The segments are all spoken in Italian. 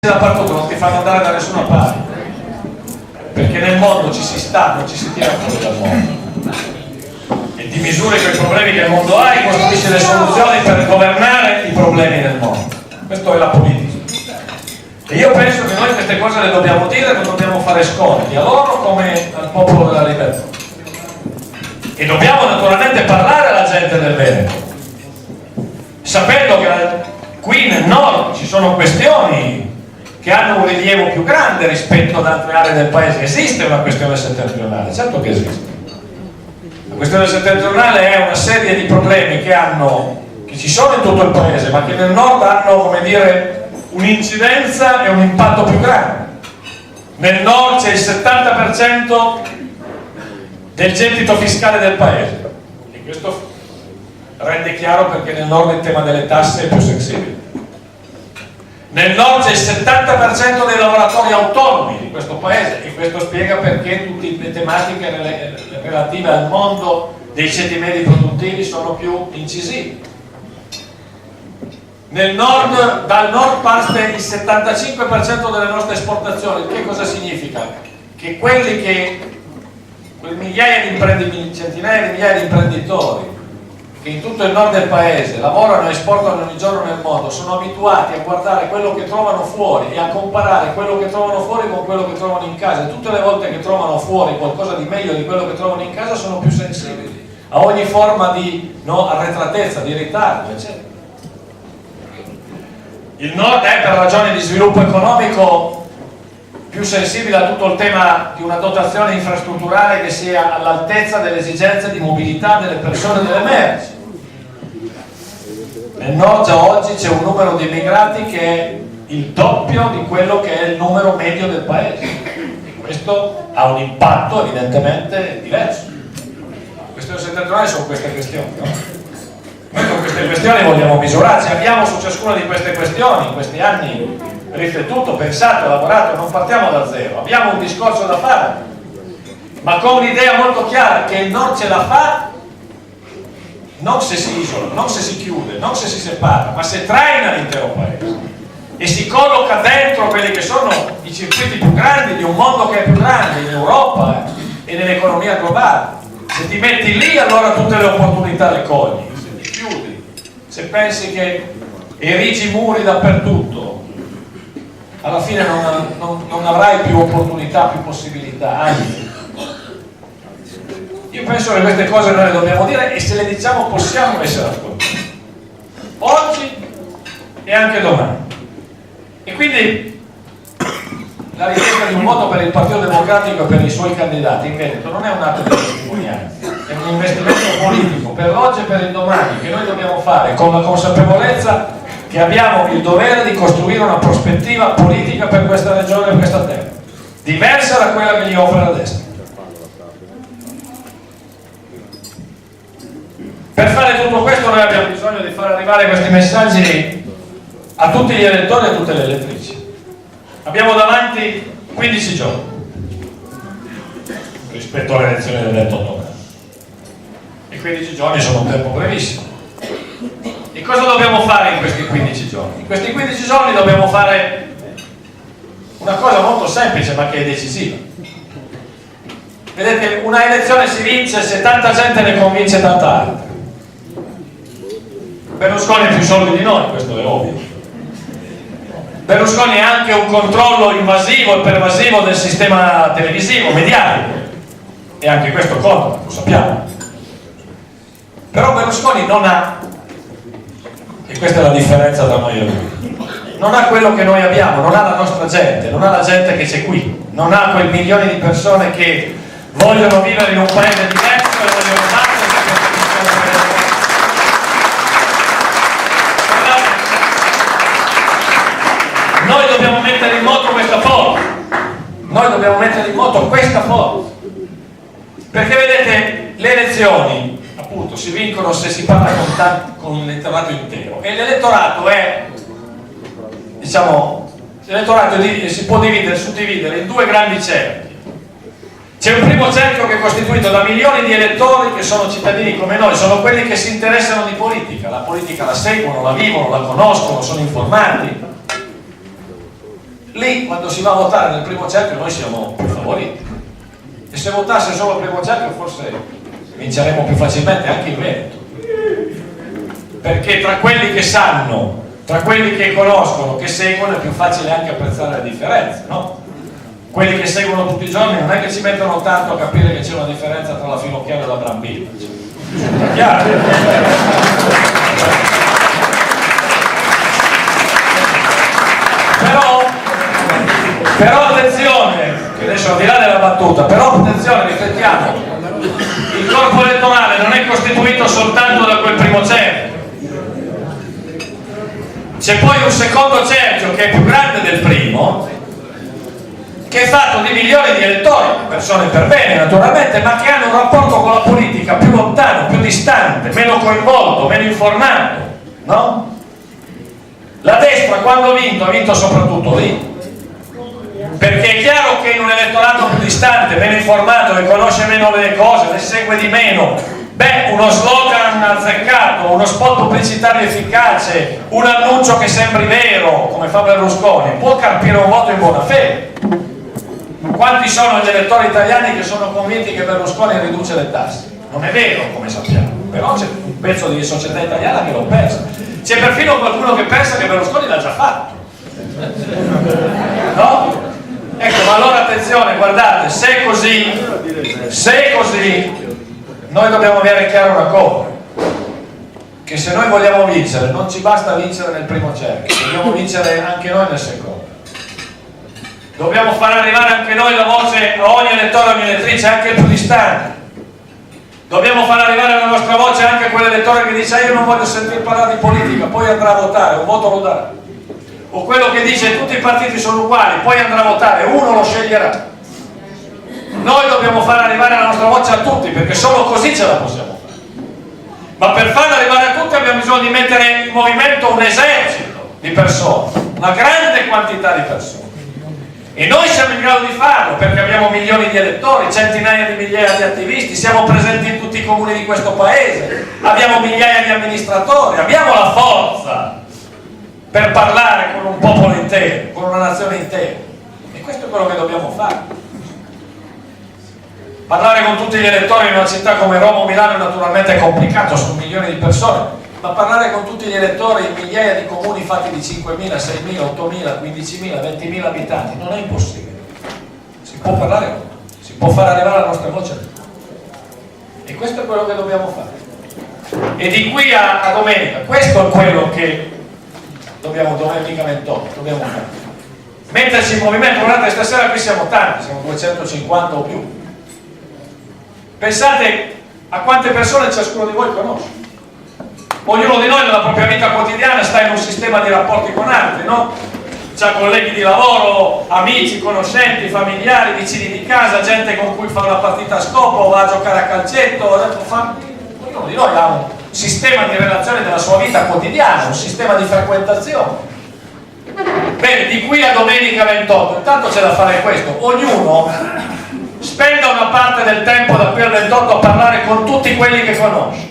dappertutto, non ti fanno andare da nessuna parte, perché nel mondo ci si sta, non ci si tira fuori dal mondo, e ti misuri con i problemi che il mondo ha e costruisci le soluzioni per governare i problemi del mondo. Questa è la politica, e io penso che noi queste cose le dobbiamo dire, non dobbiamo fare sconti a loro come al popolo della libertà, e dobbiamo naturalmente parlare alla gente del Veneto, sapendo che qui nel nord ci sono questioni che hanno un rilievo più grande rispetto ad altre aree del paese. Esiste una questione settentrionale, certo che esiste. La questione settentrionale è una serie di problemi che ci sono in tutto il paese, ma che nel nord hanno, come dire, un'incidenza e un impatto più grande. Nel nord c'è il 70% del gettito fiscale del paese, e questo rende chiaro perché nel nord il tema delle tasse è più sensibile. Nel nord c'è il 70% dei lavoratori autonomi di questo paese, e questo spiega perché tutte le tematiche relative al mondo dei ceti medi produttivi sono più incisive. Nel nord, dal nord parte il 75% delle nostre esportazioni. Che cosa significa? Che quelle migliaia di imprenditori, centinaia di migliaia di imprenditori che in tutto il nord del paese lavorano e esportano ogni giorno nel mondo, sono abituati a guardare quello che trovano fuori e a comparare quello che trovano fuori con quello che trovano in casa, e tutte le volte che trovano fuori qualcosa di meglio di quello che trovano in casa sono più sensibili a ogni forma di arretratezza, di ritardo, eccetera. Il nord è, per ragioni di sviluppo economico, più sensibile a tutto il tema di una dotazione infrastrutturale che sia all'altezza delle esigenze di mobilità delle persone e delle merci. Nel nord già oggi c'è un numero di immigrati che è il doppio di quello che è il numero medio del paese, e questo ha un impatto evidentemente diverso. Le questioni settentrionali sono queste questioni, no? Noi con queste questioni vogliamo misurarci, abbiamo su ciascuna di queste questioni in questi anni riflettuto, pensato, lavorato, non partiamo da zero, abbiamo un discorso da fare, ma con un'idea molto chiara che il nord ce la fa non se si isola, non se si chiude, non se si separa, ma se traina l'intero paese e si colloca dentro quelli che sono i circuiti più grandi di un mondo che è più grande in Europa e nell'economia globale. Se ti metti lì, allora tutte le opportunità le cogli. Se ti chiudi, se pensi che erigi muri dappertutto, alla fine non avrai più opportunità, più possibilità, anzi. Io penso che queste cose noi le dobbiamo dire, e se le diciamo possiamo essere ascoltati oggi e anche domani. E quindi la richiesta di un voto per il Partito Democratico e per i suoi candidati in Veneto non è un atto di testimonianza, è un investimento politico per l'oggi e per il domani che noi dobbiamo fare con la consapevolezza che abbiamo il dovere di costruire una prospettiva politica per questa regione e per questa terra, diversa da quella che gli offre la destra. Per fare tutto questo noi abbiamo bisogno di far arrivare questi messaggi a tutti gli elettori e a tutte le elettrici. Abbiamo davanti 15 giorni rispetto alle elezioni del 28 maggio, e 15 giorni sono un tempo brevissimo. E cosa dobbiamo fare in questi 15 giorni? In questi 15 giorni dobbiamo fare una cosa molto semplice ma che è decisiva. Vedete, una elezione si vince se tanta gente ne convince tanta altra. Berlusconi ha più soldi di noi, questo è ovvio. Berlusconi ha anche un controllo invasivo e pervasivo del sistema televisivo, mediatico, e anche questo conta, lo sappiamo. Però Berlusconi non ha, e questa è la differenza tra noi e lui, non ha quello che noi abbiamo, non ha la nostra gente, non ha la gente che c'è qui, non ha quei milioni di persone che vogliono vivere in un paese diverso e vogliono battere. Noi dobbiamo mettere in moto questa forza, noi dobbiamo mettere in moto questa forza, perché vedete, le elezioni appunto si vincono se si parla con l'elettorato intero, e l'elettorato è, diciamo, l'elettorato si può suddividere in due grandi cerchi. C'è un primo cerchio che è costituito da milioni di elettori che sono cittadini come noi, sono quelli che si interessano di politica, la politica la seguono, la vivono, la conoscono, sono informati. lì quando si va a votare nel primo cerchio noi siamo più favoriti, e se votasse solo il primo cerchio forse vinceremo più facilmente anche in Veneto, perché tra quelli che sanno, tra quelli che conoscono, che seguono, è più facile anche apprezzare le differenze, no? Quelli che seguono tutti i giorni non è che ci mettono tanto a capire che c'è una differenza tra la Finocchiaro e la Brambilla, è chiaro? Però attenzione, che adesso al di là della battuta, però attenzione, riflettiamo, il corpo elettorale non è costituito soltanto da quel primo cerchio, c'è poi un secondo cerchio che è più grande del primo, che è fatto di milioni di elettori, persone per bene naturalmente, ma che hanno un rapporto con la politica più lontano, più distante, meno coinvolto, meno informato, no? La destra quando ha vinto soprattutto lì, perché è chiaro che in un elettorato più distante, meno informato, che conosce meno le cose, le segue di meno, uno slogan azzeccato, uno spot pubblicitario efficace, un annuncio che sembri vero, come fa Berlusconi, può carpire un voto in buona fede. Quanti sono gli elettori italiani che sono convinti che Berlusconi riduce le tasse? Non è vero, come sappiamo, però c'è un pezzo di società italiana che lo pensa. C'è perfino qualcuno che pensa che Berlusconi l'ha già fatto, no? Ecco, ma allora attenzione, guardate, se è così, noi dobbiamo avere chiaro una cosa, che se noi vogliamo vincere non ci basta vincere nel primo cerchio, dobbiamo vincere anche noi nel secondo, dobbiamo far arrivare anche noi la voce a ogni elettore, a ogni elettrice, anche il più distante, dobbiamo far arrivare la nostra voce anche a quell'elettore che dice io non voglio sentire parlare di politica, poi andrà a votare, un voto lo darà, o quello che dice tutti i partiti sono uguali, poi andrà a votare, uno lo sceglierà. Noi dobbiamo far arrivare la nostra voce a tutti, perché solo così ce la possiamo fare, ma per farla arrivare a tutti abbiamo bisogno di mettere in movimento un esercito di persone, una grande quantità di persone, e noi siamo in grado di farlo perché abbiamo milioni di elettori, centinaia di migliaia di attivisti, siamo presenti in tutti i comuni di questo paese, abbiamo migliaia di amministratori, abbiamo la forza per parlare con un popolo intero, con una nazione intera, e questo è quello che dobbiamo fare. Parlare con tutti gli elettori in una città come Roma o Milano naturalmente è complicato, sono milioni di persone, ma parlare con tutti gli elettori in migliaia di comuni fatti di 5.000, 6.000, 8.000, 15.000, 20.000 abitanti non è impossibile, si può parlare con tutti, si può far arrivare la nostra voce a tutti, e questo è quello che dobbiamo fare. E di qui a domenica, questo è quello che domenica 28 dobbiamo fare, metterci in movimento. Guardate, stasera qui siamo tanti, siamo 250 o più, pensate a quante persone ciascuno di voi conosce. Ognuno di noi nella propria vita quotidiana sta in un sistema di rapporti con altri, no? C'ha colleghi di lavoro, amici, conoscenti, familiari, vicini di casa, gente con cui fa una partita a scopo, va a giocare a calcetto, ognuno di noi ha un sistema di relazione della sua vita quotidiana, un sistema di frequentazione. Bene, di qui a domenica 28, intanto c'è da fare questo, ognuno spenda una parte del tempo da qui al 28 a parlare con tutti quelli che conosce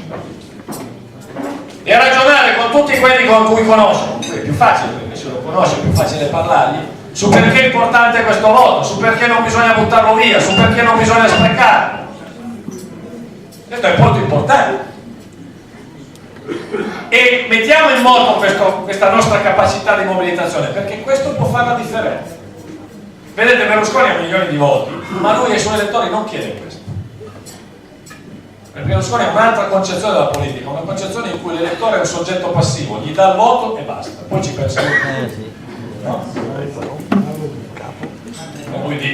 e a ragionare con tutti quelli con cui conosce, è più facile perché se lo conosce è più facile parlargli, su perché è importante questo voto, su perché non bisogna buttarlo via, su perché non bisogna sprecarlo. Questo è molto importante, e mettiamo in moto questa nostra capacità di mobilitazione, perché questo può fare la differenza. Vedete, Berlusconi ha milioni di voti, ma lui ai suoi elettori non chiede questo. Perché Berlusconi ha un'altra concezione della politica, una concezione in cui l'elettore è un soggetto passivo, gli dà il voto e basta, poi ci pensa lui. No?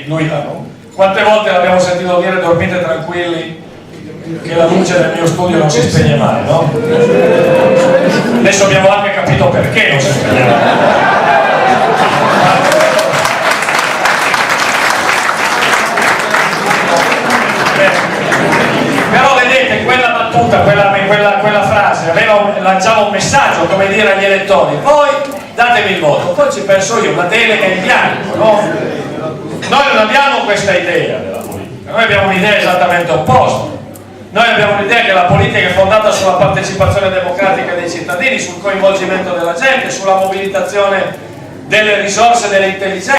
Lui quante volte l'abbiamo sentito dire dormite tranquilli che la luce del mio studio non si spegne mai, no? Adesso abbiamo anche capito perché non si spegne mai. Però vedete, quella battuta, quella frase lanciava un messaggio, come dire agli elettori: voi datemi il voto, poi ci penso io, una delega in bianco, no? Noi non abbiamo questa idea della politica, noi abbiamo un'idea esattamente opposta. Noi abbiamo un'idea che la politica è fondata sulla partecipazione democratica dei cittadini, sul coinvolgimento della gente, sulla mobilitazione delle risorse, delle intelligenze